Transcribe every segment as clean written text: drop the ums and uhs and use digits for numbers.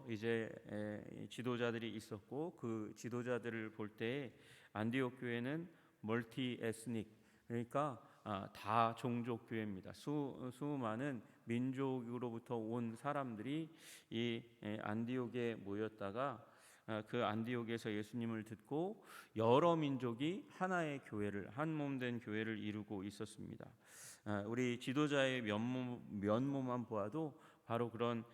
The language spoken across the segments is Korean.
이제 지도자들이 있었고 그 지도자들을 볼 때 안디옥 교회는 멀티 에스닉, 그러니까 다 종족 교회입니다. 수많은 민족으로부터 온 사람들이 이 안디옥에 모였다가 그 안디옥에서 예수님을 듣고 여러 민족이 하나의 교회를, 한 몸된 교회를 이루고 있었습니다. 우리 지도자의 면모만 보아도 바로 그런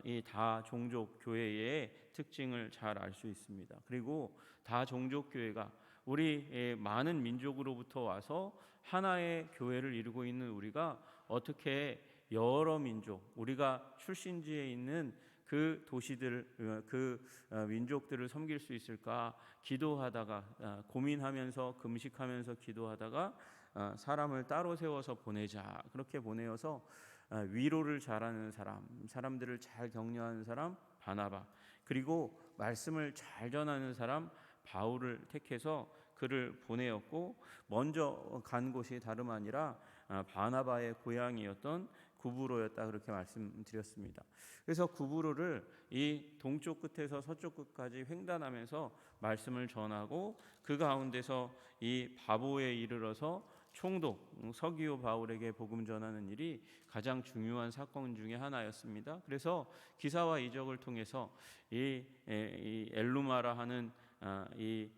이 다 종족 교회의 특징을 잘 알 수 있습니다. 그리고 다 종족 교회가 우리 많은 민족으로부터 와서 하나의 교회를 이루고 있는 우리가 어떻게 여러 민족, 우리가 출신지에 있는 그 도시들, 그 민족들을 섬길 수 있을까 기도하다가, 고민하면서 금식하면서 기도하다가 사람을 따로 세워서 보내자, 그렇게 보내어서 위로를 잘하는 사람들을 잘 격려하는 사람 바나바, 그리고 말씀을 잘 전하는 사람 바울을 택해서 그를 보내었고, 먼저 간 곳이 다름 아니라 바나바의 고향이었던 구브로였다, 그렇게 말씀드렸습니다. 그래서 구브로를 이 동쪽 끝에서 서쪽 끝까지 횡단하면서 말씀을 전하고, 그 가운데서 이 바보에 이르러서 총독 서기오 바울에게 복음 전하는 일이 가장 중요한 사건 중에 하나였습니다. 그래서 기사와 이적을 통해서 이 엘루마라 하는 이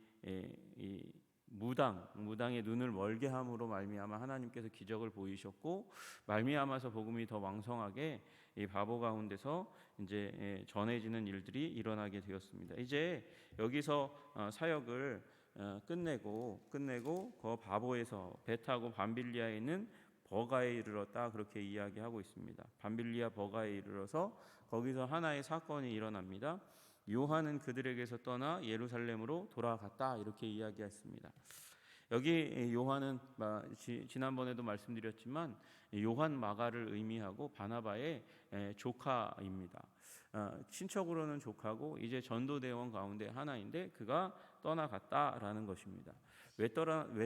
무당의 눈을 멀게 함으로 말미암아 하나님께서 기적을 보이셨고, 말미암아서 복음이 더 왕성하게 이 바보 가운데서 이제 전해지는 일들이 일어나게 되었습니다. 이제 여기서 사역을 끝내고 그 바보에서 배 타고 밤빌리아에 있는 버가에 이르렀다, 그렇게 이야기하고 있습니다. 밤빌리아 버가에 이르러서 거기서 하나의 사건이 일어납니다. 요한은 그들에게서 떠나 예루살렘으로 돌아갔다, 이렇게 이야기했습니다. 여기 요한은 지난번에도 말씀드렸지만 요한 마가를 의미하고 바나바의 조카입니다. 친척으로는 조카고 이제 전도대원 가운데 하나인데 그가 떠나갔다라는 것입니다. 왜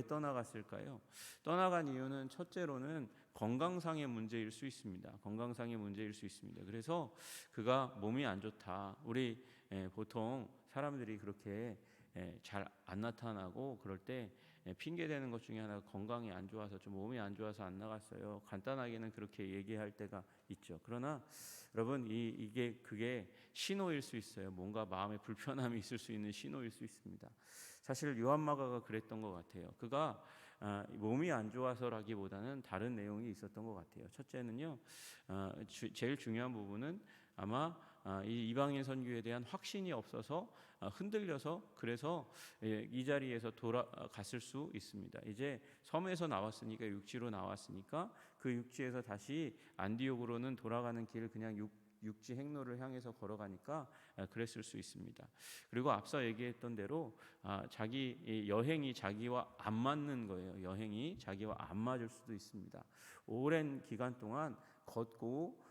떠나갔을까요? 떠나간 이유는 첫째로는 건강상의 문제일 수 있습니다. 건강상의 문제일 수 있습니다. 그래서 그가 몸이 안 좋다. 우리 보통 사람들이 그렇게 잘 안 나타나고 그럴 때 핑계 대는 것 중에 하나가 건강이 안 좋아서, 좀 몸이 안 좋아서 안 나갔어요. 간단하게는 그렇게 얘기할 때가 있죠. 그러나 여러분, 그게 신호일 수 있어요. 뭔가 마음에 불편함이 있을 수 있는 신호일 수 있습니다. 사실 요한마가가 그랬던 것 같아요. 그가 몸이 안 좋아서라기보다는 다른 내용이 있었던 것 같아요. 첫째는요, 제일 중요한 부분은 아마 이 이방인 선교에 대한 확신이 없어서 흔들려서, 그래서 이 자리에서 돌아갔을 수 있습니다. 이제 섬에서 나왔으니까, 육지로 나왔으니까 그 육지에서 다시 안디옥으로는 돌아가는 길을 그냥 육지 행로를 향해서 걸어가니까 그랬을 수 있습니다. 그리고 앞서 얘기했던 대로 자기 여행이 자기와 안 맞는 거예요. 여행이 자기와 안 맞을 수도 있습니다. 오랜 기간 동안 걷고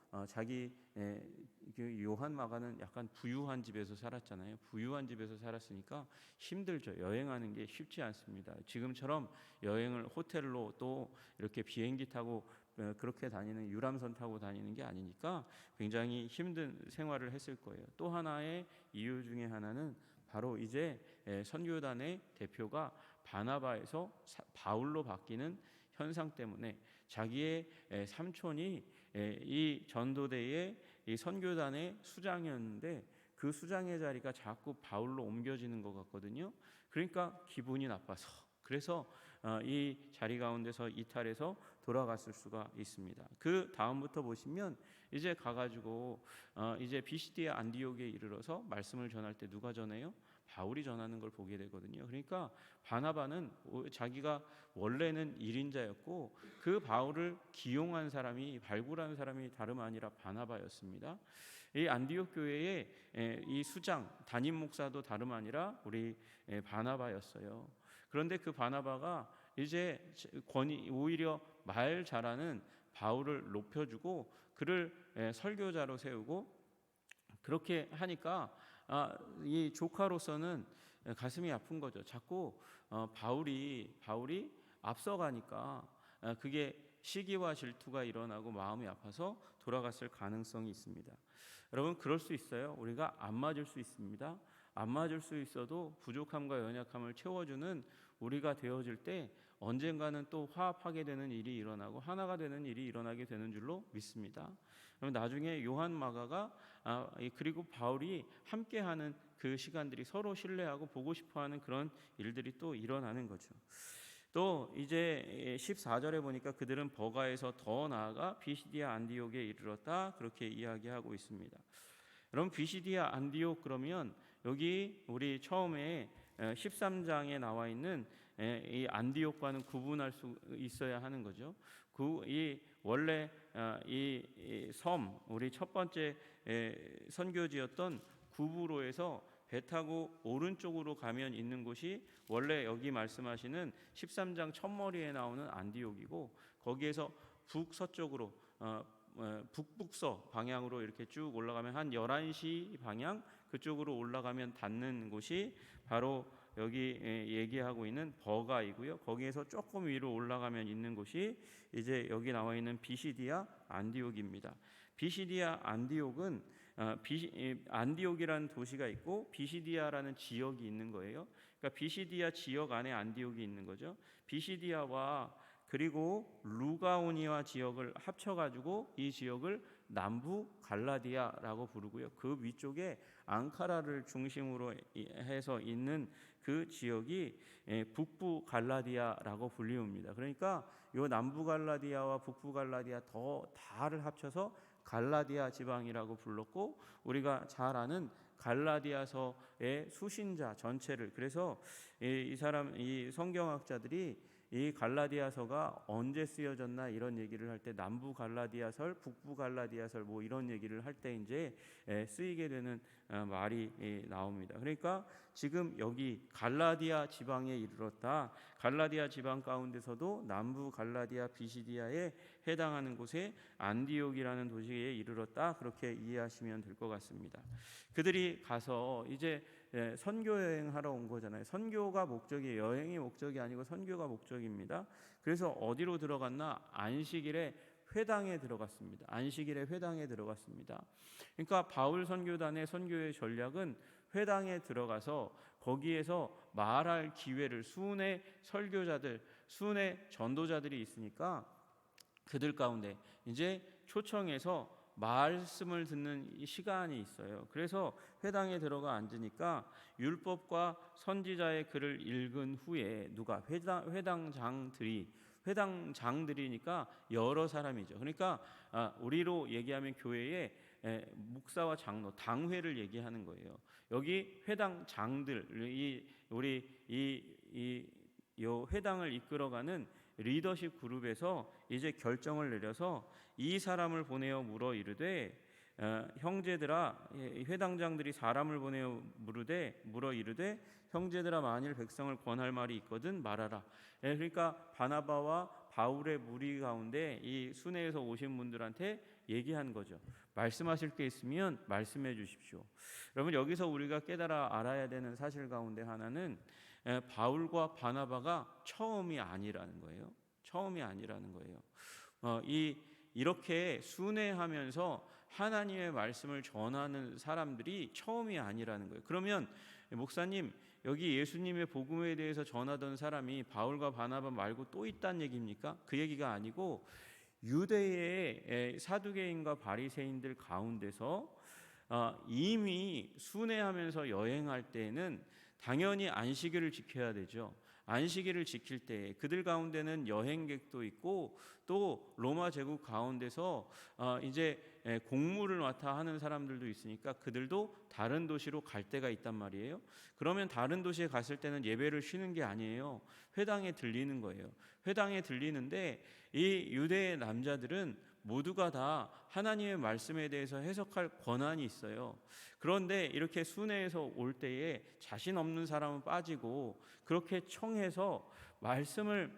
그 요한 마가는 약간 부유한 집에서 살았잖아요. 부유한 집에서 살았으니까 힘들죠. 여행하는 게 쉽지 않습니다. 지금처럼 여행을 호텔로 또 이렇게 비행기 타고 그렇게 다니는, 유람선 타고 다니는 게 아니니까 굉장히 힘든 생활을 했을 거예요. 또 하나의 이유 중에 하나는 바로 이제 선교단의 대표가 바나바에서 바울로 바뀌는 현상 때문에 자기의 삼촌이 이 전도대의 이 선교단의 수장이었는데 그 수장의 자리가 자꾸 바울로 옮겨지는 것 같거든요. 그러니까 기분이 나빠서, 그래서 이 자리 가운데서 이탈해서 돌아갔을 수가 있습니다. 그 다음부터 보시면 이제 가가지고 이제 비시디아 안디옥에 이르러서 말씀을 전할 때 누가 전해요? 바울이 전하는 걸 보게 되거든요. 그러니까 바나바는 자기가 원래는 1인자였고 그 바울을 기용한 사람이, 발굴한 사람이 다름 아니라 바나바였습니다. 이 안디옥 교회의 이 수장, 담임 목사도 다름 아니라 우리 바나바였어요. 그런데 그 바나바가 이제 오히려 말 잘하는 바울을 높여주고 그를 설교자로 세우고, 그렇게 하니까 이 조카로서는 가슴이 아픈 거죠. 자꾸 바울이 앞서가니까 그게 시기와 질투가 일어나고 마음이 아파서 돌아갔을 가능성이 있습니다. 여러분, 그럴 수 있어요. 우리가 안 맞을 수 있습니다. 안 맞을 수 있어도 부족함과 연약함을 채워주는 우리가 되어질 때 언젠가는 또 화합하게 되는 일이 일어나고 하나가 되는 일이 일어나게 되는 줄로 믿습니다. 그럼 나중에 요한 마가가 그리고 바울이 함께하는 그 시간들이 서로 신뢰하고 보고 싶어하는 그런 일들이 또 일어나는 거죠. 또 이제 14절에 보니까 그들은 버가에서 더 나아가 비시디아 안디옥에 이르렀다, 그렇게 이야기하고 있습니다. 여러분, 비시디아 안디옥 그러면 여기 우리 처음에 13장에 나와 있는 이 안디옥과는 구분할 수 있어야 하는 거죠. 이 원래 이 섬, 우리 첫 번째 선교지였던 구브로에서 배 타고 오른쪽으로 가면 있는 곳이 원래 여기 말씀하시는 13장 첫머리에 나오는 안디옥이고, 거기에서 북서쪽으로 북북서 방향으로 이렇게 쭉 올라가면 한 11시 방향 그쪽으로 올라가면 닿는 곳이 바로 여기 얘기하고 있는 버가이고요. 거기에서 조금 위로 올라가면 있는 곳이 이제 여기 나와 있는 비시디아 안디옥입니다. 비시디아 안디옥은 안디옥이라는 도시가 있고 비시디아라는 지역이 있는 거예요. 그러니까 비시디아 지역 안에 안디옥이 있는 거죠. 비시디아와 그리고 루가오니아 지역을 합쳐가지고 이 지역을 남부 갈라디아라고 부르고요. 그 위쪽에 앙카라를 중심으로 해서 있는 그 지역이 북부 갈라디아라고 불리웁니다. 그러니까 이 남부 갈라디아와 북부 갈라디아 다를 합쳐서 갈라디아 지방이라고 불렀고, 우리가 잘 아는 갈라디아서의 수신자 전체를, 그래서 이 성경학자들이 이 갈라디아서가 언제 쓰여졌나 이런 얘기를 할 때 남부 갈라디아설, 북부 갈라디아설 뭐 이런 얘기를 할 때 이제 쓰이게 되는 말이 나옵니다. 그러니까 지금 여기 갈라디아 지방에 이르렀다. 갈라디아 지방 가운데서도 남부 갈라디아 비시디아에 해당하는 곳에 안디옥이라는 도시에 이르렀다. 그렇게 이해하시면 될 것 같습니다. 그들이 가서 이제 선교 여행하러 온 거잖아요. 선교가 목적이에요. 여행이 목적이 아니고 선교가 목적입니다. 그래서 어디로 들어갔나? 안식일에 회당에 들어갔습니다. 안식일에 회당에 들어갔습니다. 그러니까 바울 선교단의 선교의 전략은 회당에 들어가서 거기에서 말할 기회를, 수훈의 설교자들, 수훈의 전도자들이 있으니까 그들 가운데 이제 초청해서 말씀을 듣는 시간이 있어요. 그래서 회당에 들어가 앉으니까 율법과 선지자의 글을 읽은 후에 누가 회당장들이니까 여러 사람이죠. 그러니까 우리로 얘기하면 교회에 목사와 장로, 당회를 얘기하는 거예요. 여기 회당장들, 요 회당을 이끌어가는 리더십 그룹에서 이제 결정을 내려서 이 사람을 보내어 물어 이르되 형제들아, 회당장들이 사람을 보내어 물어 이르되 형제들아, 만일 백성을 권할 말이 있거든 말하라. 그러니까 바나바와 바울의 무리 가운데 이 순회에서 오신 분들한테 얘기한 거죠. 말씀하실 게 있으면 말씀해 주십시오. 여러분, 여기서 우리가 깨달아 알아야 되는 사실 가운데 하나는 바울과 바나바가 처음이 아니라는 거예요. 처음이 아니라는 거예요. 이렇게 순회하면서 하나님의 말씀을 전하는 사람들이 처음이 아니라는 거예요. 그러면 목사님, 여기 예수님의 복음에 대해서 전하던 사람이 바울과 바나바 말고 또 있다는 얘기입니까? 그 얘기가 아니고 유대의 사두개인과 바리새인들 가운데서 이미 순회하면서 여행할 때에는 당연히 안식일을 지켜야 되죠. 안식일을 지킬 때 그들 가운데는 여행객도 있고 또 로마 제국 가운데서 이제 공무를 맡아 하는 사람들도 있으니까 그들도 다른 도시로 갈 때가 있단 말이에요. 그러면 다른 도시에 갔을 때는 예배를 쉬는 게 아니에요. 회당에 들리는 거예요. 회당에 들리는데 이 유대의 남자들은 모두가 다 하나님의 말씀에 대해서 해석할 권한이 있어요. 그런데 이렇게 순회에서 올 때에 자신 없는 사람은 빠지고 그렇게 청해서 말씀을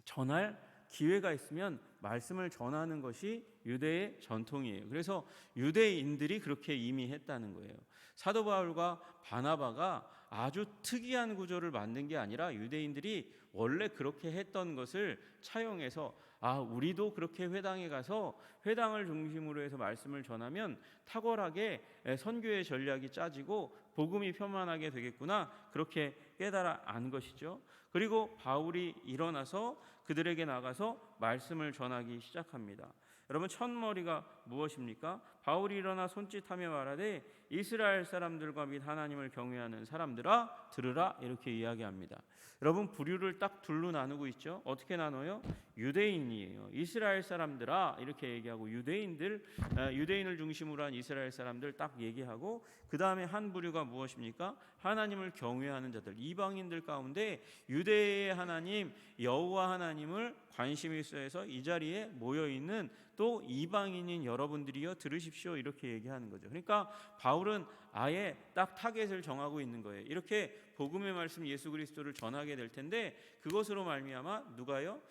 전할 기회가 있으면 말씀을 전하는 것이 유대의 전통이에요. 그래서 유대인들이 그렇게 이미 했다는 거예요. 사도 바울과 바나바가 아주 특이한 구조를 만든 게 아니라 유대인들이 원래 그렇게 했던 것을 차용해서 우리도 그렇게 회당에 가서 회당을 중심으로 해서 말씀을 전하면 탁월하게 선교의 전략이 짜지고 복음이 편만하게 되겠구나, 그렇게 깨달아 안 것이죠. 그리고 바울이 일어나서 그들에게 나가서 말씀을 전하기 시작합니다. 여러분, 첫머리가 무엇입니까? 바울이 일어나 손짓하며 말하되 이스라엘 사람들과 및 하나님을 경외하는 사람들아 들으라, 이렇게 이야기합니다. 여러분, 부류를 딱 둘로 나누고 있죠. 어떻게 나눠요? 유대인이에요. 이스라엘 사람들아 이렇게 얘기하고, 유대인을 중심으로 한 이스라엘 사람들 딱 얘기하고, 그 다음에 한 부류가 무엇입니까? 하나님을 경외하는 자들, 이방인들 가운데 유대의 하나님 여호와 하나님을 관심이 있어서 이 자리에 모여있는 또 이방인인 여러분들이여 들으십시오, 이렇게 얘기하는 거죠. 그러니까 바울은 아예 딱 타겟을 정하고 있는 거예요. 이렇게 복음의 말씀 예수 그리스도를 전하게 될 텐데, 그것으로 말미암아 누가요?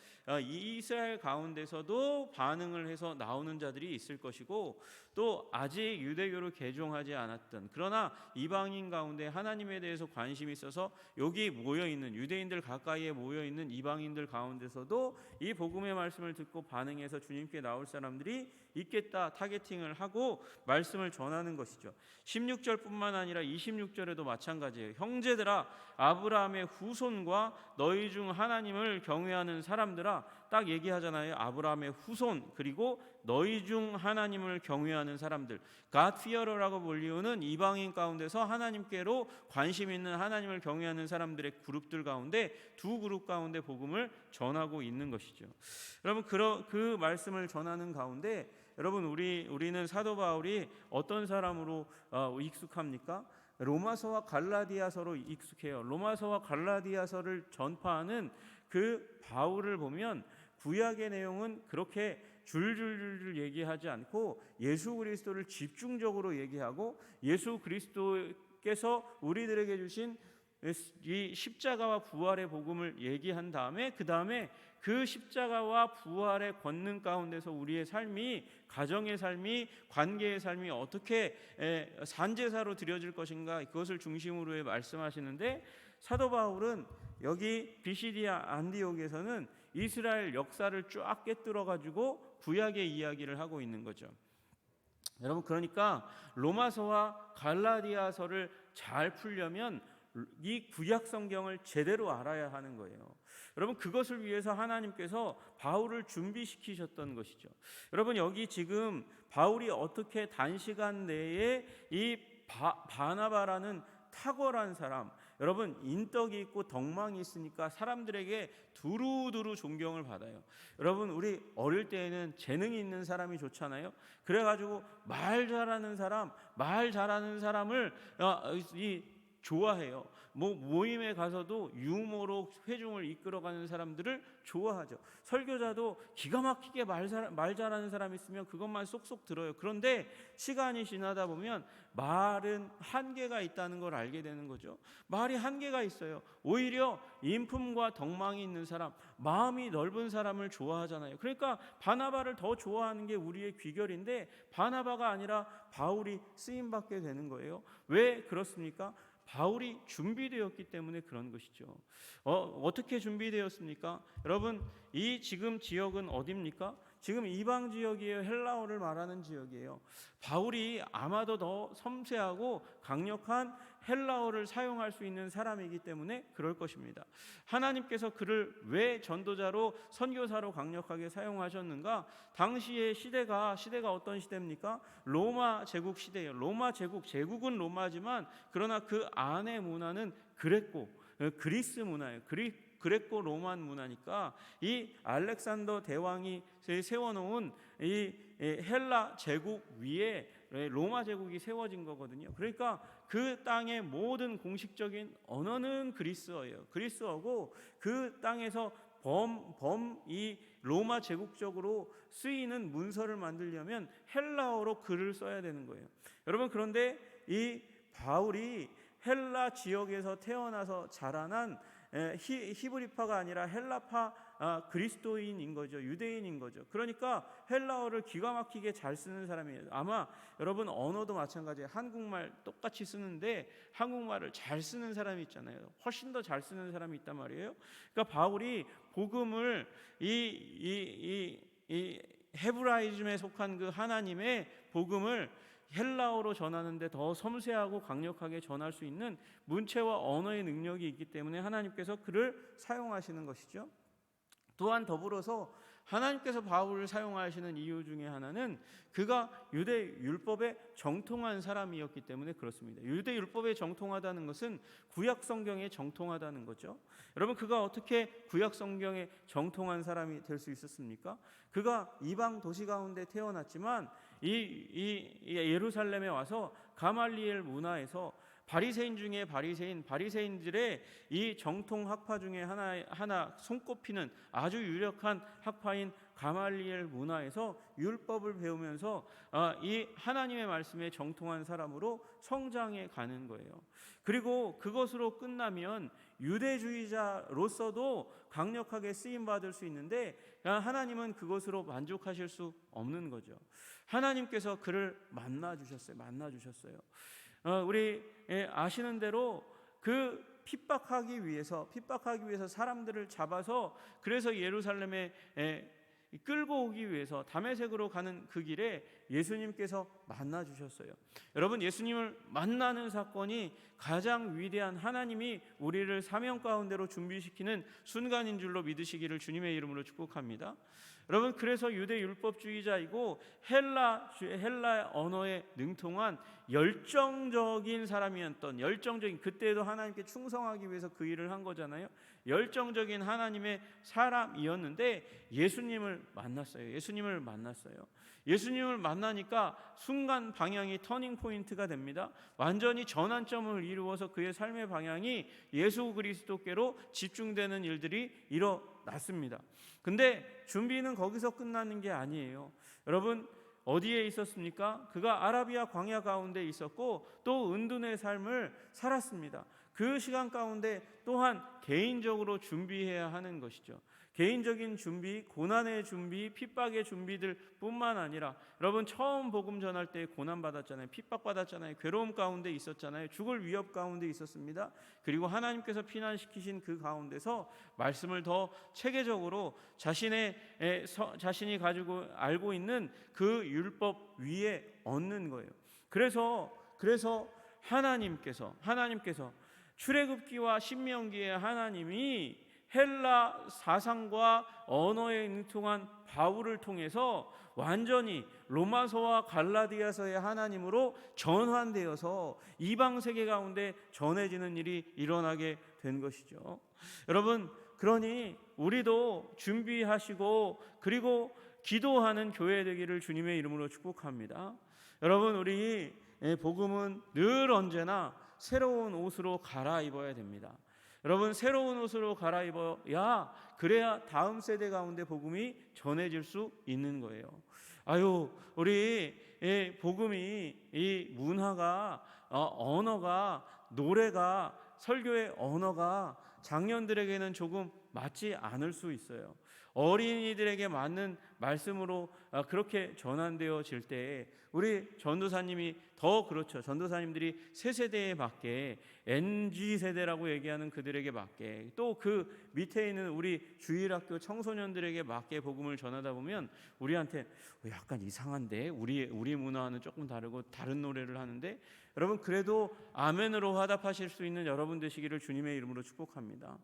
이 이스라엘 가운데서도 반응을 해서 나오는 자들이 있을 것이고, 또 아직 유대교를 개종하지 않았던, 그러나 이방인 가운데 하나님에 대해서 관심이 있어서 여기 모여있는 유대인들 가까이에 모여있는 이방인들 가운데서도 이 복음의 말씀을 듣고 반응해서 주님께 나올 사람들이 있겠다, 타겟팅을 하고 말씀을 전하는 것이죠. 16절뿐만 아니라 26절에도 마찬가지예요. 형제들아, 아브라함의 후손과 너희 중 하나님을 경외하는 사람들아, 딱 얘기하잖아요. 아브라함의 후손, 그리고 너희 중 하나님을 경외하는 사람들. God fearer라고 불리우는 이방인 가운데서 하나님께로 관심 있는, 하나님을 경외하는 사람들의 그룹들 가운데 두 그룹 가운데 복음을 전하고 있는 것이죠. 여러분, 그 말씀을 전하는 가운데 여러분, 우리는 사도 바울이 어떤 사람으로 익숙합니까? 로마서와 갈라디아서로 익숙해요. 로마서와 갈라디아서를 전파하는 그 바울을 보면 구약의 내용은 그렇게 줄줄줄 얘기하지 않고 예수 그리스도를 집중적으로 얘기하고, 예수 그리스도께서 우리들에게 주신 이 십자가와 부활의 복음을 얘기한 다음에, 그 다음에 그 십자가와 부활의 권능 가운데서 우리의 삶이, 가정의 삶이, 관계의 삶이 어떻게 산제사로 드려질 것인가, 그것을 중심으로 말씀하시는데, 사도 바울은 여기 비시디아 안디옥에서는 이스라엘 역사를 쫙 꿰뚫어 가지고 구약의 이야기를 하고 있는 거죠. 여러분, 그러니까 로마서와 갈라디아서를 잘 풀려면 이 구약 성경을 제대로 알아야 하는 거예요. 여러분, 그것을 위해서 하나님께서 바울을 준비시키셨던 것이죠. 여러분, 여기 지금 바울이 어떻게 단시간 내에 이 바나바라는 탁월한 사람, 여러분 인덕이 있고 덕망이 있으니까 사람들에게 두루두루 존경을 받아요. 여러분, 우리 어릴 때에는 재능이 있는 사람이 좋잖아요. 그래가지고 말 잘하는 사람을 좋아해요. 모임에 가서도 유머로 회중을 이끌어가는 사람들을 좋아하죠. 설교자도 기가 막히게 말 잘하는 사람이 있으면 그것만 쏙쏙 들어요. 그런데 시간이 지나다 보면 말은 한계가 있다는 걸 알게 되는 거죠. 말이 한계가 있어요. 오히려 인품과 덕망이 있는 사람, 마음이 넓은 사람을 좋아하잖아요. 그러니까 바나바를 더 좋아하는 게 우리의 귀결인데, 바나바가 아니라 바울이 쓰임받게 되는 거예요. 왜 그렇습니까? 바울이 준비되었기 때문에 그런 것이죠. 어떻게 준비되었습니까? 여러분, 이 지금 지역은 어디입니까? 지금 이방 지역이에요. 헬라어를 말하는 지역이에요. 바울이 아마도 더 섬세하고 강력한 헬라어를 사용할 수 있는 사람이기 때문에 그럴 것입니다. 하나님께서 그를 왜 전도자로, 선교사로 강력하게 사용하셨는가? 당시의 시대가 어떤 시대입니까? 로마 제국 시대예요. 로마 제국은 로마지만 그러나 그 안의 문화는 그리스 문화예요. 그레코 로만 문화니까 이 알렉산더 대왕이 세워놓은 이 헬라 제국 위에 로마 제국이 세워진 거거든요. 그러니까 그 땅의 모든 공식적인 언어는 그리스어예요. 그리스어고, 그 땅에서 이 로마 제국적으로 쓰이는 문서를 만들려면 헬라어로 글을 써야 되는 거예요. 여러분, 그런데 이 바울이 헬라 지역에서 태어나서 자라난 히브리파가 아니라 헬라파 그리스도인인 거죠. 유대인인 거죠. 그러니까 헬라어를 기가 막히게 잘 쓰는 사람이에요. 아마 여러분 언어도 마찬가지예요. 한국말 똑같이 쓰는데 한국말을 잘 쓰는 사람이 있잖아요. 훨씬 더 잘 쓰는 사람이 있단 말이에요. 그러니까 바울이 복음을 이 헤브라이즘에 속한 그 하나님의 복음을 헬라어로 전하는데 더 섬세하고 강력하게 전할 수 있는 문체와 언어의 능력이 있기 때문에 하나님께서 그를 사용하시는 것이죠. 또한 더불어서 하나님께서 바울을 사용하시는 이유 중에 하나는 그가 유대 율법에 정통한 사람이었기 때문에 그렇습니다. 유대 율법에 정통하다는 것은 구약 성경에 정통하다는 거죠. 여러분, 그가 어떻게 구약 성경에 정통한 사람이 될 수 있었습니까? 그가 이방 도시 가운데 태어났지만 이 예루살렘에 와서 가말리엘 문화에서 바리새인 중에 바리새인들의 이 정통 학파 중에 하나 손꼽히는 아주 유력한 학파인 가말리엘 문화에서 율법을 배우면서 이 하나님의 말씀에 정통한 사람으로 성장해 가는 거예요. 그리고 그것으로 끝나면 유대주의자로서도 강력하게 쓰임 받을 수 있는데 하나님은 그것으로 만족하실 수 없는 거죠. 하나님께서 그를 만나 주셨어요. 우리 아시는 대로 그 핍박하기 위해서 사람들을 잡아서 그래서 예루살렘에 끌고 오기 위해서 다메섹으로 가는 그 길에 예수님께서 만나 주셨어요. 여러분, 예수님을 만나는 사건이 가장 위대한 하나님이 우리를 사명 가운데로 준비시키는 순간인 줄로 믿으시기를 주님의 이름으로 축복합니다. 여러분, 그래서 유대 율법주의자이고 헬라 언어에 능통한 열정적인 사람이었던, 그때도 하나님께 충성하기 위해서 그 일을 한 거잖아요. 열정적인 하나님의 사람이었는데 예수님을 만났어요. 예수님을 만나니까 순간 방향이 터닝 포인트가 됩니다. 완전히 전환점을 이루어서 그의 삶의 방향이 예수 그리스도께로 집중되는 일들이 일어났습니다. 근데 준비는 거기서 끝나는 게 아니에요. 여러분, 어디에 있었습니까? 그가 아라비아 광야 가운데 있었고 또 은둔의 삶을 살았습니다. 그 시간 가운데 또한 개인적으로 준비해야 하는 것이죠. 개인적인 준비, 고난의 준비, 핍박의 준비들 뿐만 아니라 여러분, 처음 복음 전할 때 고난 받았잖아요. 핍박 받았잖아요. 괴로움 가운데 있었잖아요. 죽을 위협 가운데 있었습니다. 그리고 하나님께서 피난시키신 그 가운데서 말씀을 더 체계적으로 자신이 가지고 알고 있는 그 율법 위에 얻는 거예요. 그래서 하나님께서 출애굽기와 신명기의 하나님이 헬라 사상과 언어에 능통한 바울을 통해서 완전히 로마서와 갈라디아서의 하나님으로 전환되어서 이방 세계 가운데 전해지는 일이 일어나게 된 것이죠. 여러분, 그러니 우리도 준비하시고 그리고 기도하는 교회 되기를 주님의 이름으로 축복합니다. 여러분, 우리 복음은 늘 언제나 새로운 옷으로 갈아입어야 됩니다. 여러분, 새로운 옷으로 갈아입어야 그래야 다음 세대 가운데 복음이 전해질 수 있는 거예요. 우리 복음이 이 문화가 언어가 노래가 설교의 언어가 장년들에게는 조금 맞지 않을 수 있어요. 어린이들에게 맞는 말씀으로 그렇게 전환되어질 때 우리 전도사님이 더 그렇죠. 전도사님들이 새 세대에 맞게 NG세대라고 얘기하는 그들에게 맞게 또 그 밑에 있는 우리 주일학교 청소년들에게 맞게 복음을 전하다 보면 우리한테 약간 이상한데 우리 문화와는 조금 다르고 다른 노래를 하는데 여러분, 그래도 아멘으로 화답하실 수 있는 여러분 되시기를 주님의 이름으로 축복합니다.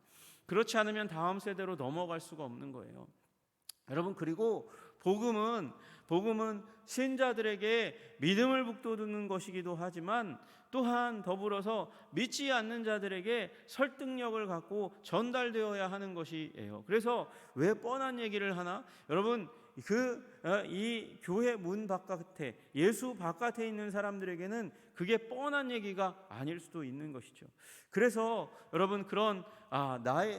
그렇지 않으면 다음 세대로 넘어갈 수가 없는 거예요. 여러분, 그리고 복음은 신자들에게 믿음을 북돋우는 것이기도 하지만 또한 더불어서 믿지 않는 자들에게 설득력을 갖고 전달되어야 하는 것이에요. 그래서 왜 뻔한 얘기를 하나? 여러분, 이 교회 문 바깥에 예수 바깥에 있는 사람들에게는 그게 뻔한 얘기가 아닐 수도 있는 것이죠. 그래서 여러분 그런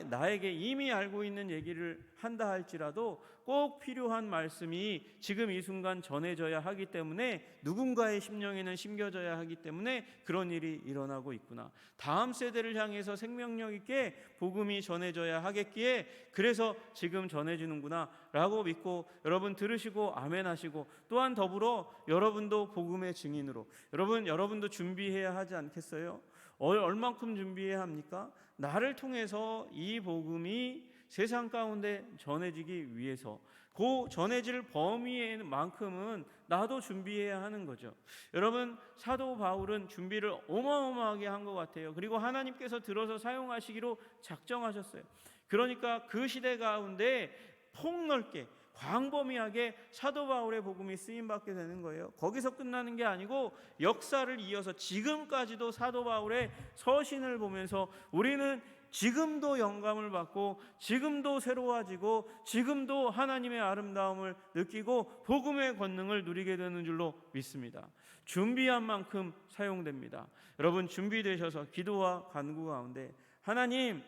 나에게 이미 알고 있는 얘기를 한다 할지라도 꼭 필요한 말씀이 지금 이 순간 전해져야 하기 때문에, 누군가의 심령에는 심겨져야 하기 때문에 그런 일이 일어나고 있구나. 다음 세대를 향해서 생명력 있게 복음이 전해져야 하겠기에 그래서 지금 전해지는구나 라고 믿고 여러분 들으시고 아멘 하시고, 또한 더불어 여러분도 복음의 증인으로 여러분도 준비해야 하지 않겠어요? 얼만큼 준비해야 합니까? 나를 통해서 이 복음이 세상 가운데 전해지기 위해서 그 전해질 범위만큼은 나도 준비해야 하는 거죠. 여러분 사도 바울은 준비를 어마어마하게 한 것 같아요. 그리고 하나님께서 들어서 사용하시기로 작정하셨어요. 그러니까 그 시대 가운데 폭넓게 광범위하게 사도 바울의 복음이 쓰임받게 되는 거예요. 거기서 끝나는 게 아니고 역사를 이어서 지금까지도 사도 바울의 서신을 보면서 우리는 지금도 영감을 받고 지금도 새로워지고 지금도 하나님의 아름다움을 느끼고 복음의 권능을 누리게 되는 줄로 믿습니다. 준비한 만큼 사용됩니다. 여러분 준비되셔서 기도와 간구 가운데 하나님,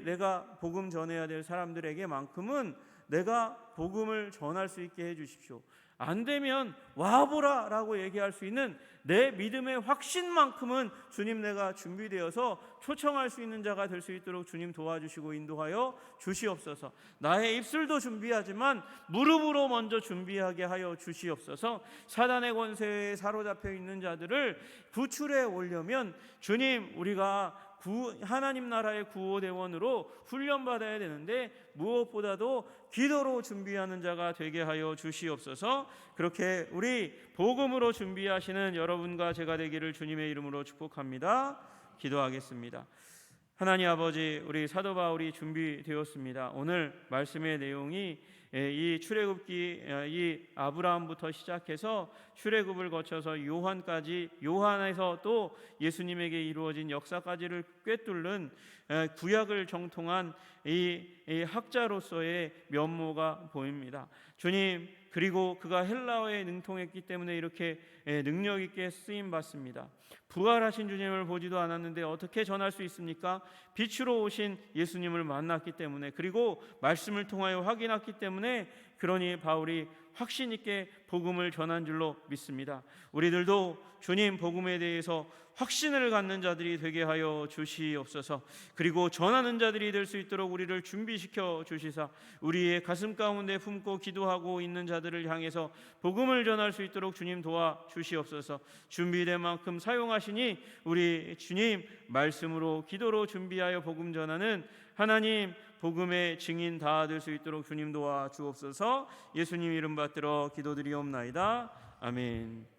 내가 복음 전해야 될 사람들에게만큼은 내가 복음을 전할 수 있게 해주십시오. 안 되면 와보라 라고 얘기할 수 있는 내 믿음의 확신만큼은 주님, 내가 준비되어서 초청할 수 있는 자가 될 수 있도록 주님 도와주시고 인도하여 주시옵소서. 나의 입술도 준비하지만 무릎으로 먼저 준비하게 하여 주시옵소서. 사단의 권세에 사로잡혀 있는 자들을 구출해 오려면 주님, 우리가 하나님 나라의 구호대원으로 훈련받아야 되는데 무엇보다도 기도로 준비하는 자가 되게 하여 주시옵소서. 그렇게 우리 복음으로 준비하시는 여러분과 제가 되기를 주님의 이름으로 축복합니다. 기도하겠습니다. 하나님 아버지, 우리 사도 바울이 준비되었습니다. 오늘 말씀의 내용이 이 출애굽기, 이 아브라함부터 시작해서 출애굽을 거쳐서 요한까지, 요한에서 또 예수님에게 이루어진 역사까지를 꿰뚫는 구약을 정통한 이 학자로서의 면모가 보입니다. 주님, 그리고 그가 헬라어에 능통했기 때문에 이렇게 능력 있게 쓰임 받습니다. 부활하신 주님을 보지도 않았는데 어떻게 전할 수 있습니까? 빛으로 오신 예수님을 만났기 때문에, 그리고 말씀을 통하여 확인했기 때문에, 그러니 바울이 확신 있게 복음을 전한 줄로 믿습니다. 우리들도 주님 복음에 대해서 확신을 갖는 자들이 되게 하여 주시옵소서. 그리고 전하는 자들이 될 수 있도록 우리를 준비시켜 주시사 우리의 가슴 가운데 품고 기도하고 있는 자들을 향해서 복음을 전할 수 있도록 주님 도와주시옵소서. 준비된 만큼 사용하시니 우리 주님 말씀으로 기도로 준비하여 복음 전하는 하나님 복음의 증인 다 될 수 있도록 주님 도와주옵소서. 예수님 이름 받들어 기도드리옵나이다. 아멘.